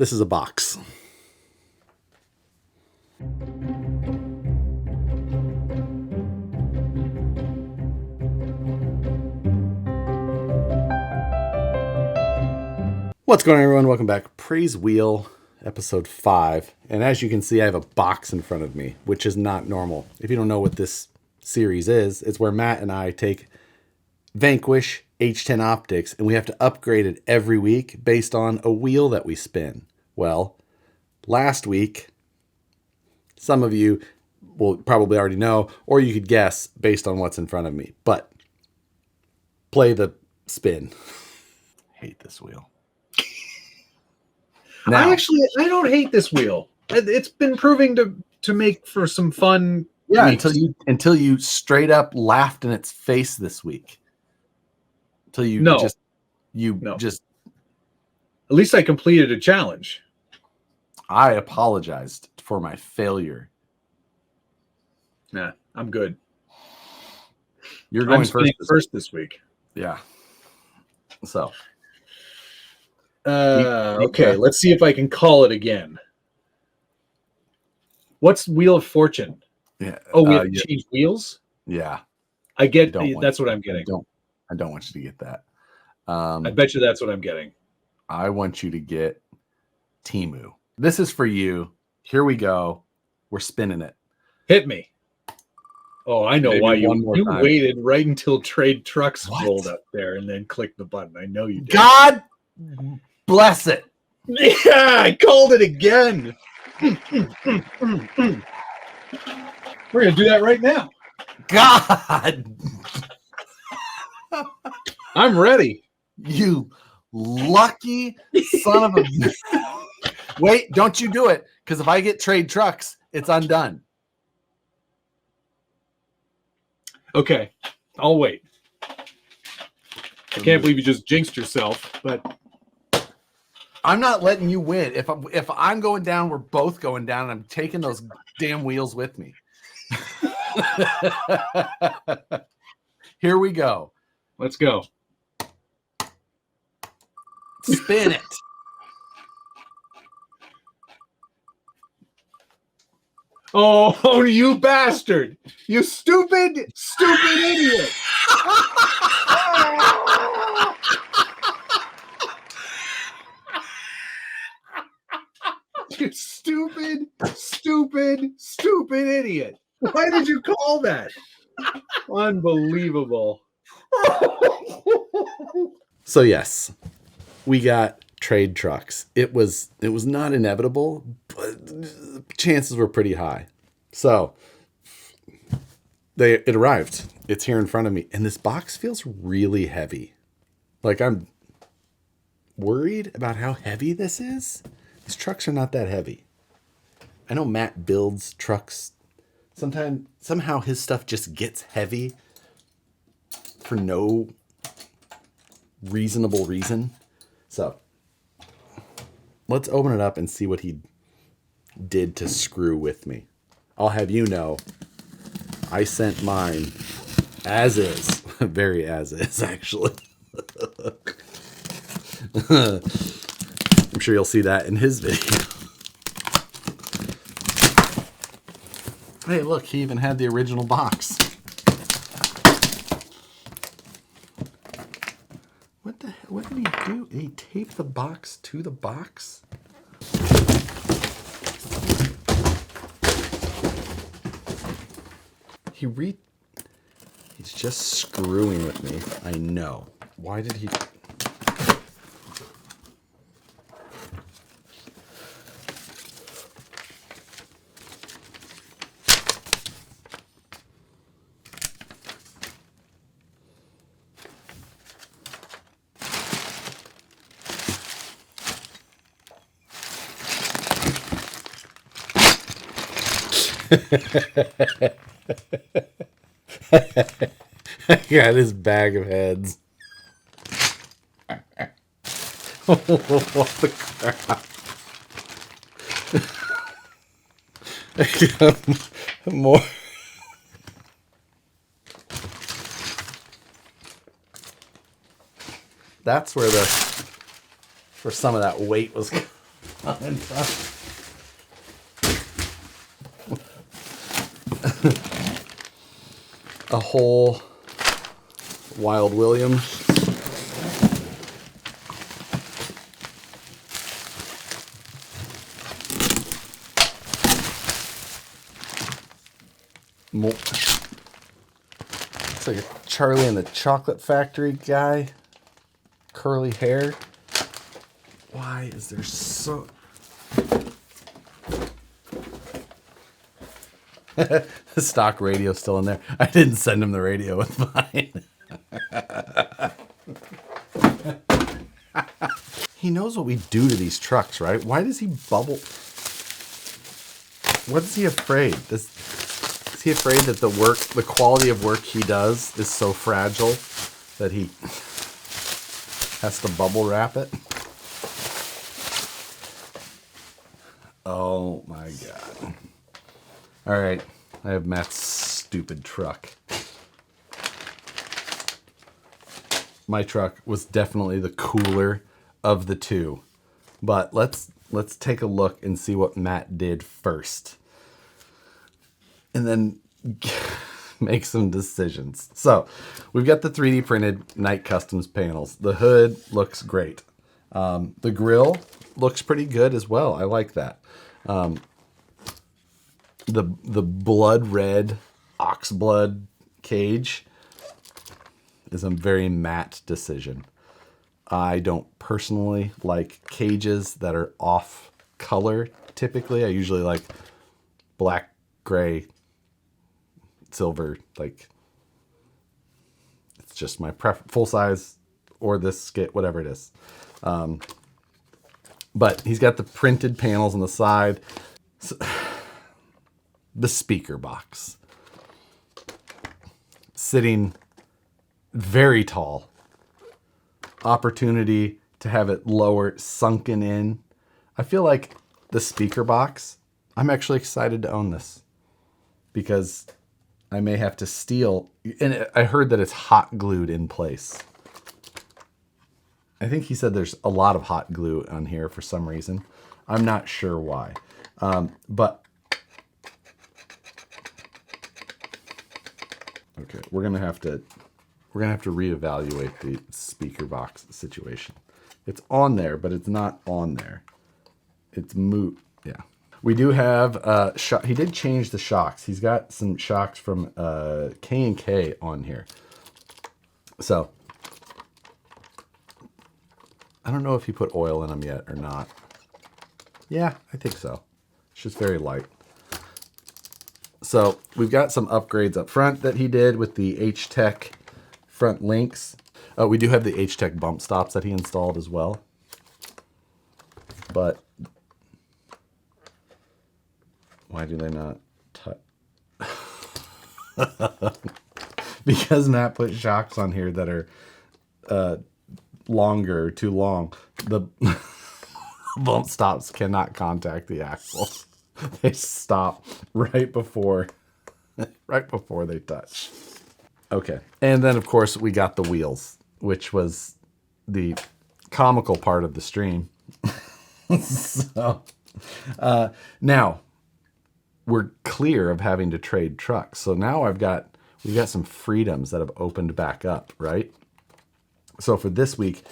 This is a box. What's going on, everyone? Welcome back. Praise Wheel, episode 5. And as you can see, I have a box in front of me, which is not normal. If you don't know what this series is, it's where Matt and I take Vanquish H10 Optics and we have to upgrade it every week based on a wheel that we spin. Well, last week, some of you will probably already know, or you could guess based on what's in front of me. But play the spin. Hate this wheel. Now, I don't hate this wheel. It's been proving to make for some fun. Yeah, weeks. until you straight up laughed in its face this week. Until you just. At least I completed a challenge. I apologized for my failure. Nah, I'm good. You're going first this week. Yeah. So. Okay, let's see if I can call it again. What's Wheel of Fortune? Yeah. Oh, we have to change wheels? Yeah. I get that's what I'm getting. I don't want you to get that. I bet you that's what I'm getting. I want you to get Temu. This is for you. Here we go. We're spinning it. Hit me. Oh, I know Maybe why you waited right until Trade Trucks rolled up there and then clicked the button. I know you did. God bless it. Yeah, I called it again. We're going to do that right now. God. I'm ready. You lucky son of a... Wait, don't you do it. Because if I get Trade Trucks, it's undone. Okay, I'll wait. I can't believe you just jinxed yourself, but... I'm not letting you win. If I'm going down, we're both going down, and I'm taking those damn wheels with me. Here we go. Let's go. Spin it. Oh, you bastard. You stupid idiot. You stupid idiot. Why did you call that? Unbelievable. So yes, we got Trade Trucks. It was not inevitable, but chances were pretty high. So it arrived. It's here in front of me, and this box feels really heavy. Like I'm worried about how heavy this is. These trucks are not that heavy. I know Matt builds trucks. Somehow his stuff just gets heavy for no reasonable reason. So let's open it up and see what he did to screw with me. I'll have you know, I sent mine as is. Very as is, actually. I'm sure you'll see that in his video. Hey, look, he even had the original box. What did he do? Did he tape the box to the box? He's just screwing with me. I know. Why did he... I got his bag of heads. What the crap? More. That's where some of that weight was. A whole Wild William. It's like a Charlie and the Chocolate Factory guy. Curly hair. Why is there so... The stock radio's still in there. I didn't send him the radio with mine. He knows what we do to these trucks, right? Why does he bubble? What is he afraid? Is he afraid that the quality of work he does is so fragile that he has to bubble wrap it? Oh my God. All right, I have Matt's stupid truck. My truck was definitely the cooler of the two, but let's take a look and see what Matt did first, and then make some decisions. So we've got the 3D printed Knight Customs panels. The hood looks great. The grill looks pretty good as well. I like that. The blood red ox blood cage is a very Matt decision. I don't personally like cages that are off color. Typically, I usually like black, gray, silver. Like, it's just my full size or this skit, whatever it is. But he's got the printed panels on the side. So, the speaker box sitting very tall. Opportunity to have it lower, sunken in. I feel like the speaker box, I'm actually excited to own this because I may have to steal, and I heard that it's hot glued in place. I think he said there's a lot of hot glue on here for some reason. I'm not sure why. But okay, we're gonna have to reevaluate the speaker box situation. It's on there, but it's not on there. It's moot. Yeah. We do have he did change the shocks. He's got some shocks from K&K on here. So I don't know if he put oil in them yet or not. Yeah, I think so. It's just very light. So we've got some upgrades up front that he did with the H-Tech front links. We do have the H-Tech bump stops that he installed as well. But why do they not touch? Because Matt put shocks on here that are longer, too long. The bump stops cannot contact the axle. They stop right before they touch. Okay. And then of course we got the wheels, which was the comical part of the stream. So now we're clear of having to trade trucks. So now we've got some freedoms that have opened back up, right? So for this week,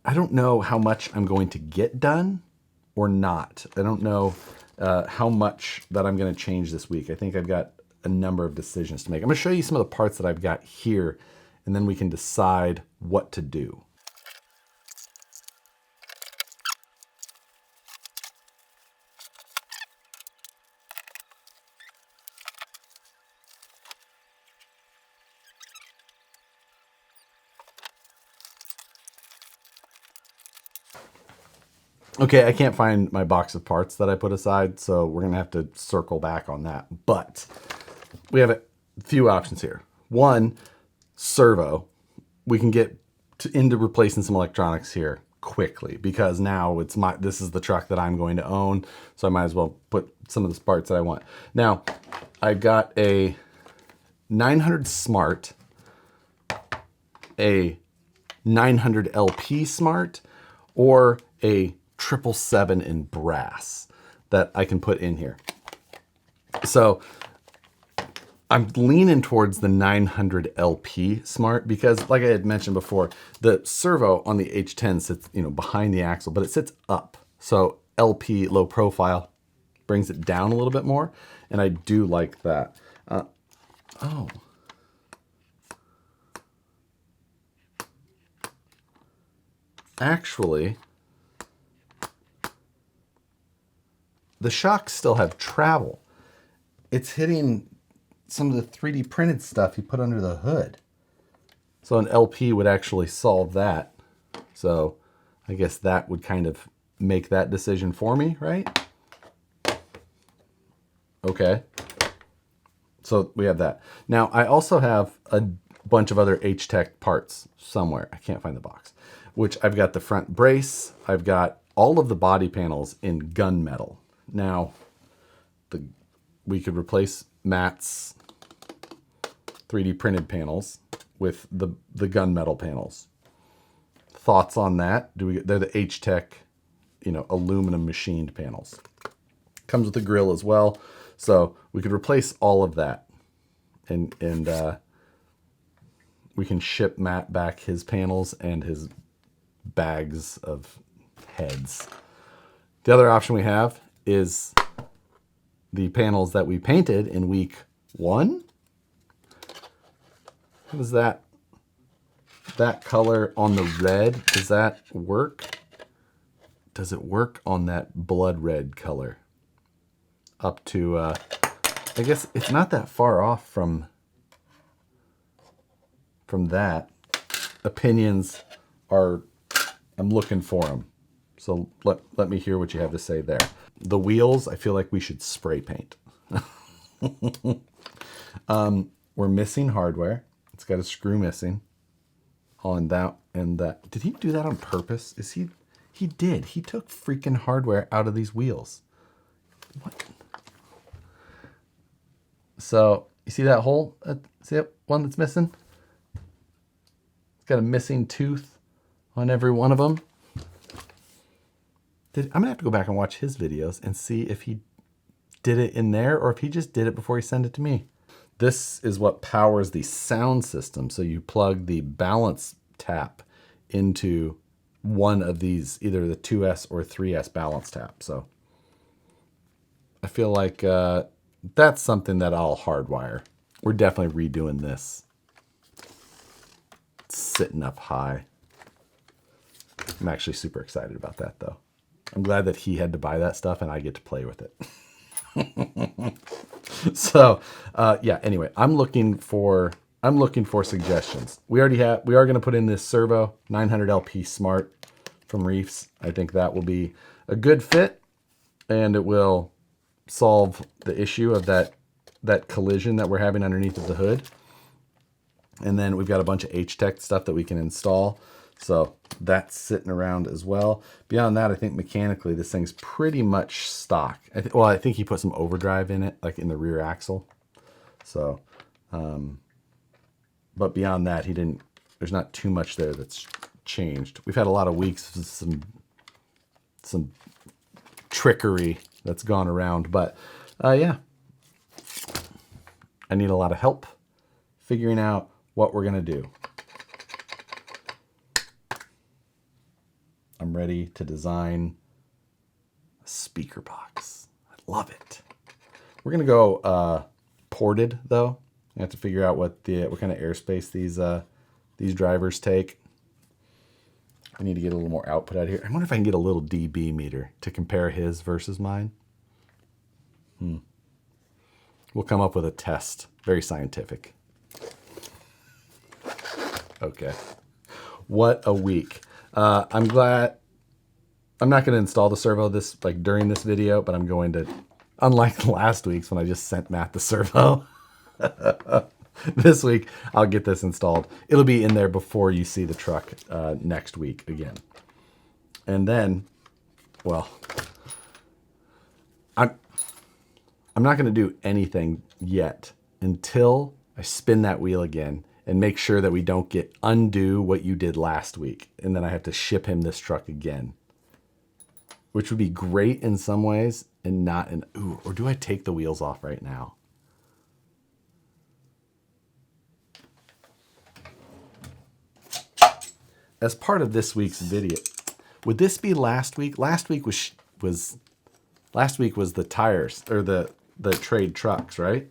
I don't know how much I'm going to get done or not. I don't know how much that I'm going to change this week. I think I've got a number of decisions to make. I'm going to show you some of the parts that I've got here, and then we can decide what to do. Okay, I can't find my box of parts that I put aside, so we're going to have to circle back on that. But we have a few options here. One, servo. We can get into replacing some electronics here quickly because now this is the truck that I'm going to own, so I might as well put some of the parts that I want. Now, I've got a 900 Smart, a 900 LP Smart, or a 777 in brass that I can put in here. So I'm leaning towards the 900 LP Smart because, like I had mentioned before, the servo on the H10 sits, behind the axle, but it sits up. So LP, low profile, brings it down a little bit more, and I do like that. Actually, the shocks still have travel. It's hitting some of the 3D printed stuff he put under the hood. So an LP would actually solve that. So I guess that would kind of make that decision for me, right? Okay. So we have that. Now I also have a bunch of other H-Tech parts somewhere. I can't find the box. Which I've got the front brace. I've got all of the body panels in gunmetal. Now, we could replace Matt's 3D printed panels with the gunmetal panels. Thoughts on that? They're the H-Tech, aluminum machined panels. Comes with a grill as well, so we could replace all of that, and we can ship Matt back his panels and his bags of heads. The other option we have is the panels that we painted in week 1. What is that? That color on the red, does that work? Does it work on that blood red color? Up to, I guess it's not that far off from that. Opinions are, I'm looking for them. So let me hear what you have to say there. The wheels, I feel like we should spray paint. We're missing hardware. It's got a screw missing on that and that. Did he do that on purpose? He did. He took freaking hardware out of these wheels. What? So you see that hole? See that one that's missing? It's got a missing tooth on every one of them. I'm gonna have to go back and watch his videos and see if he did it in there or if he just did it before he sent it to me. This is what powers the sound system. So you plug the balance tap into one of these, either the 2S or 3S balance tap. So I feel like that's something that I'll hardwire. We're definitely redoing this. It's sitting up high. I'm actually super excited about that though. I'm glad that he had to buy that stuff and I get to play with it. So, yeah, anyway, I'm looking for suggestions. We are going to put in this servo 900 LP Smart from Reefs. I think that will be a good fit and it will solve the issue of that collision that we're having underneath of the hood. And then we've got a bunch of H-Tech stuff that we can install. So that's sitting around as well. Beyond that, I think mechanically this thing's pretty much stock. I think he put some overdrive in it, like in the rear axle. So, but beyond that, there's not too much there that's changed. We've had a lot of weeks of some trickery that's gone around, but yeah, I need a lot of help figuring out what we're gonna do. I'm ready to design a speaker box. I love it. We're gonna go ported though. I have to figure out what kind of airspace these drivers take. I need to get a little more output out of here. I wonder if I can get a little dB meter to compare his versus mine. We'll come up with a test. Very scientific. Okay. What a week. I'm glad. I'm not going to install the servo during this video, but I'm going to, unlike last week's when I just sent Matt the servo, this week I'll get this installed. It'll be in there before you see the truck next week again. And then, well, I'm not going to do anything yet until I spin that wheel again and make sure that we don't undo what you did last week. And then I have to ship him this truck again. which would be great in some ways and not in, ooh, or do I take the wheels off right now? As part of this week's video, would this be last week? Last week was the tires or the trade trucks, right?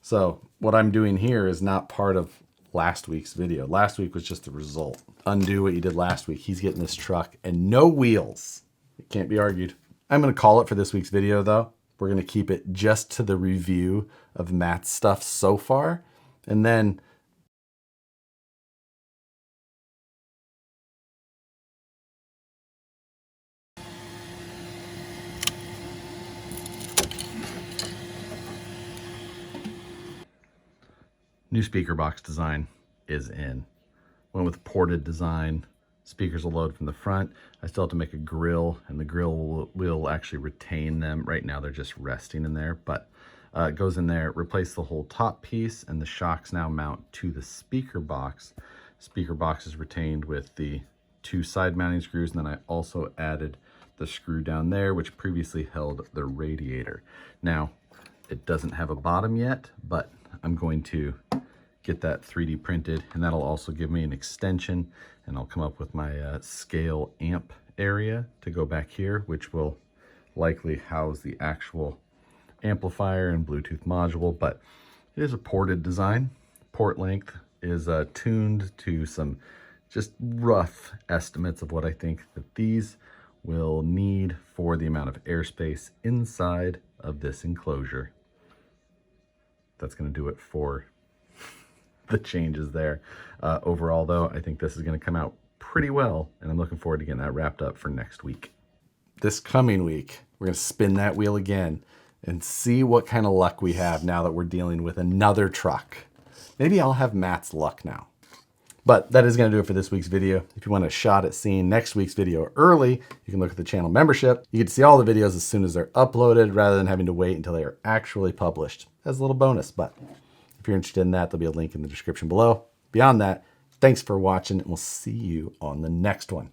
So what I'm doing here is not part of last week's video. Last week was just the result. Undo what you did last week. He's getting this truck and no wheels. It can't be argued. I'm going to call it for this week's video though. We're going to keep it just to the review of Matt's stuff so far. And then new speaker box design is in. Went with ported design. Speakers will load from the front. I still have to make a grill, and the grill will actually retain them. Right now they're just resting in there, but it goes in there, replace the whole top piece, and the shocks now mount to the speaker box. Speaker box is retained with the 2 side mounting screws, and then I also added the screw down there, which previously held the radiator. Now, it doesn't have a bottom yet, but I'm going to get that 3D printed, and that'll also give me an extension, and I'll come up with my scale amp area to go back here, which will likely house the actual amplifier and Bluetooth module. But it is a ported design. Port length is tuned to some just rough estimates of what I think that these will need for the amount of airspace inside of this enclosure. That's going to do it for the changes there. Overall though, I think this is going to come out pretty well, and I'm looking forward to getting that wrapped up for next week. This coming week, we're going to spin that wheel again and see what kind of luck we have now that we're dealing with another truck. Maybe I'll have Matt's luck now. But that is going to do it for this week's video. If you want a shot at seeing next week's video early, you can look at the channel membership. You get to see all the videos as soon as they're uploaded rather than having to wait until they are actually published. As a little bonus, but if you're interested in that, there'll be a link in the description below. Beyond that, thanks for watching, and we'll see you on the next one.